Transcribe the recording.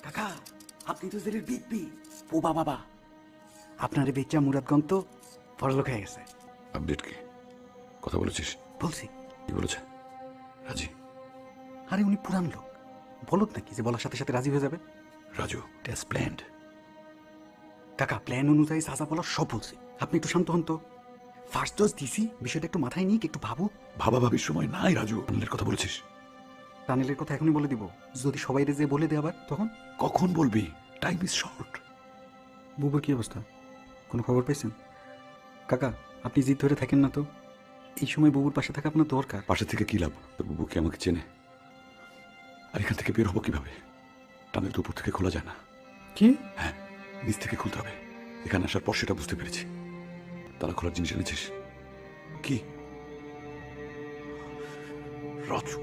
কাকা আপনি তো জেলের বিপি পোবা বাবা, আপনার বেচা মুরাদগঞ্জ তো বড়লোক হয়ে গেছে। আপডেট কি? কথা বলেছিস? বলছি। কি বলেছে? রাজি? আরে উনি পুরান লোক, বলুক নাকি যে বলার সাথে সাথে রাজি হয়ে যাবে? Raju, it has planned. কাকা প্ল্যান অনুযায়ী সাজা বলার সব বলছি, আপনি একটু শান্ত হন তো। ফার্স্ট ডোজ দিছি, বিষয়টা একটু মাথায় নিয়ে একটু ভাবু। ভাবা ভাবির সময় নাই রাজু। টানেলের কথা বলেছিস? টানেলের কথা এখনই বলে দিব, যদি সবাই যে বলে দেয় আবার তখন? কখন বলবি? Time is short. বুবুর কি অবস্থা, কোনো খবর পেয়েছেন? কাকা আপনি জিদ ধরে থাকেন না তো, এই সময় বুবুর পাশে থাকা আপনার দরকার। পাশে থেকে কি লাভ? তোর বুবু কি আমাকে চেনে? আর এখান থেকে বের হবো কিভাবে? টানেল তো উপর থেকে খোলা যায় না। কি? হ্যাঁ, নিচ থেকে খুলতে হবে। এখানে আসার পর সেটা বুঝতে পেরেছি। তালা খোলার জিনিস এনেছিস? কি? রাজু